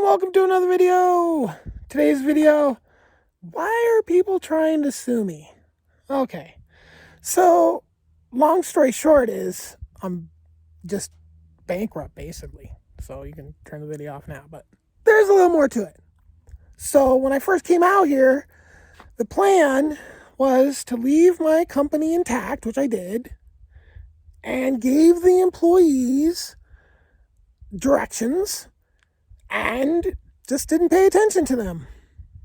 welcome to another video. Today's video, why are people trying to sue me? Okay, so long story short is I'm just bankrupt basically. So you can turn the video off now, but there's a little more to it. So when I first came out here, the plan was to leave my company intact, which I did, and gave the employees directions and just didn't pay attention to them.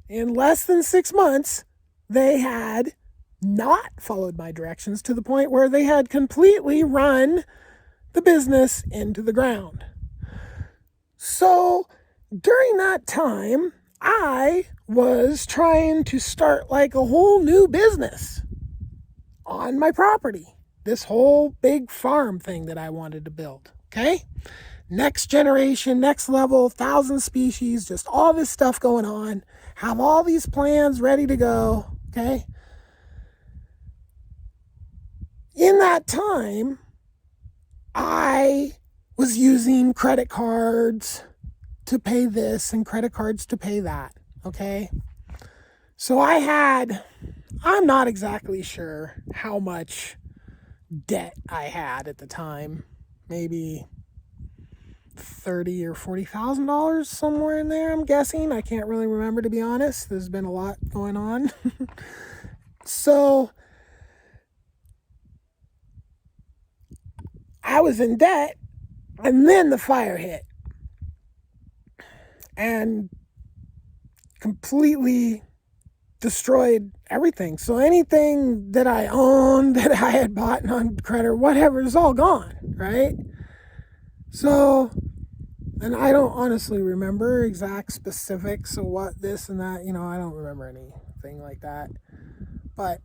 In less than 6 months, they had not followed my directions to the point where they had completely run the business into the ground. So during that time, I was trying to start like a whole new business on my property. This whole big farm thing that I wanted to build, okay? Next generation, next level, 1,000 species, just all this stuff going on. Have all these plans ready to go, okay? In that time, I was using credit cards to pay this and credit cards to pay that, okay? So I'm not exactly sure how much debt I had at the time. Maybe $30,000 or $40,000, somewhere in there, I'm guessing. I can't really remember, to be honest. There's been a lot going on. So I was in debt, and then the fire hit and completely destroyed everything. So anything that I owned, that I had bought on credit or whatever, is all gone, right? So, and I don't honestly remember exact specifics of what this and that, I don't remember anything like that. But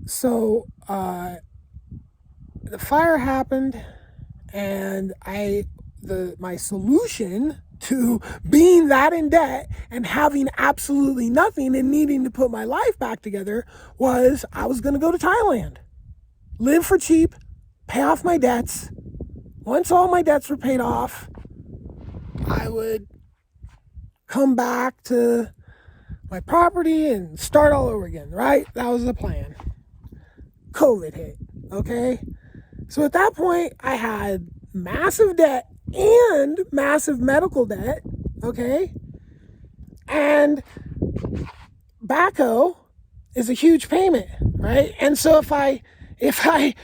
so the fire happened, and my solution to being that in debt and having absolutely nothing and needing to put my life back together was I was going to go to Thailand, live for cheap, pay off my debts. Once all my debts were paid off, I would come back to my property and start all over again, right? That was the plan. COVID hit, okay? So at that point, I had massive debt and massive medical debt, okay? And backhoe is a huge payment, right? And so if I had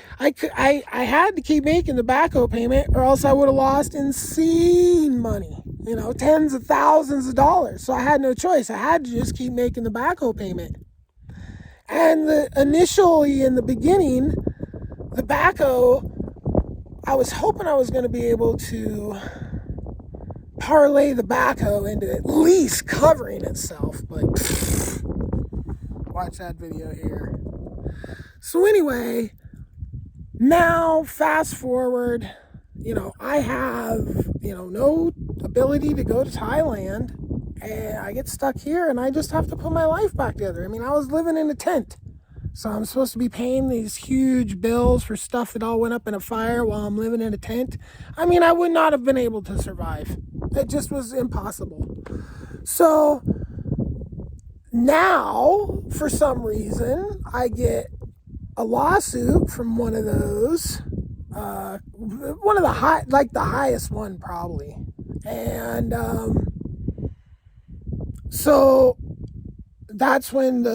to keep making the backhoe payment, or else I would have lost insane money, tens of thousands of dollars. So I had no choice. I had to just keep making the backhoe payment. And initially in the beginning, the backhoe, I was hoping I was going to be able to parlay the backhoe into at least covering itself, but watch that video here. So anyway, now fast forward, I have, no ability to go to Thailand, and I get stuck here, and I just have to put my life back together. I was living in a tent, so I'm supposed to be paying these huge bills for stuff that all went up in a fire while I'm living in a tent. I would not have been able to survive. It just was impossible. So now, for some reason, I get a lawsuit from one of those, one of the highest one probably. And so that's when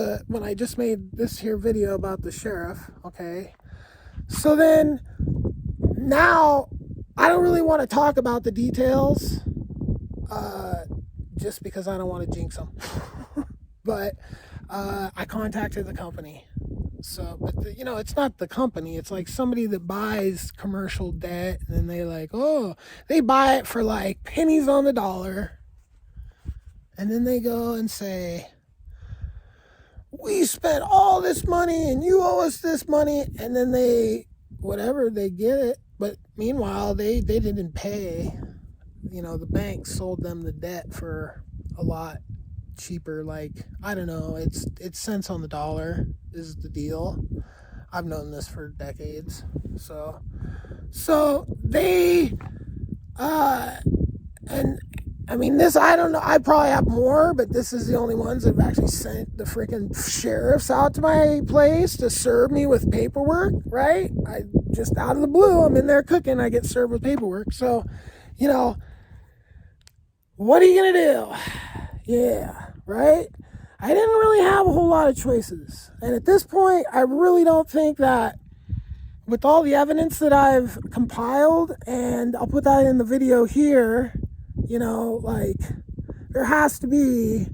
I just made this here video about the sheriff, okay? So then now I don't really want to talk about the details, just because I don't want to jinx them. But I contacted the company. So, but it's not the company. It's like somebody that buys commercial debt, and then they buy it for like pennies on the dollar. And then they go and say, we spent all this money and you owe us this money. And then they get it. But meanwhile, they didn't pay. The bank sold them the debt for a lot cheaper. I don't know, it's cents on the dollar is the deal. I've known this for decades. So they and I mean, this, I don't know. I probably have more, but this is the only ones that have actually sent the freaking sheriffs out to my place to serve me with paperwork, right? I just out of the blue, I'm in there cooking, I get served with paperwork. So, you know, what are you going to do? Yeah, right? I didn't really have a whole lot of choices. And at this point, I really don't think that with all the evidence that I've compiled, and I'll put that in the video here, you know, like, there has to be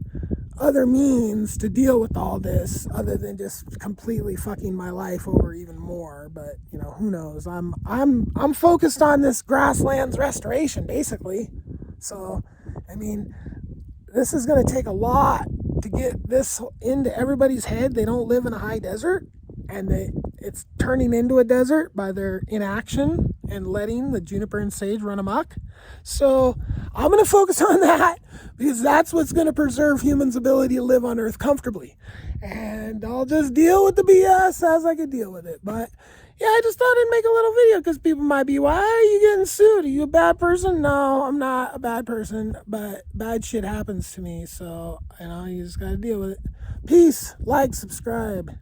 other means to deal with all this other than just completely fucking my life over even more. But, you know, who knows? I'm focused on this grasslands restoration, basically. So, I mean, this is going to take a lot to get this into everybody's head. They don't live in a high desert, and it's turning into a desert by their inaction and letting the juniper and sage run amok. So I'm going to focus on that because that's what's going to preserve humans' ability to live on Earth comfortably. And I'll just deal with the BS as I can deal with it. But yeah, I just thought I'd make a little video because people might be, why are you getting sued? Are you a bad person? No, I'm not a bad person, but bad shit happens to me. So, you know, you just got to deal with it. Peace, like, subscribe.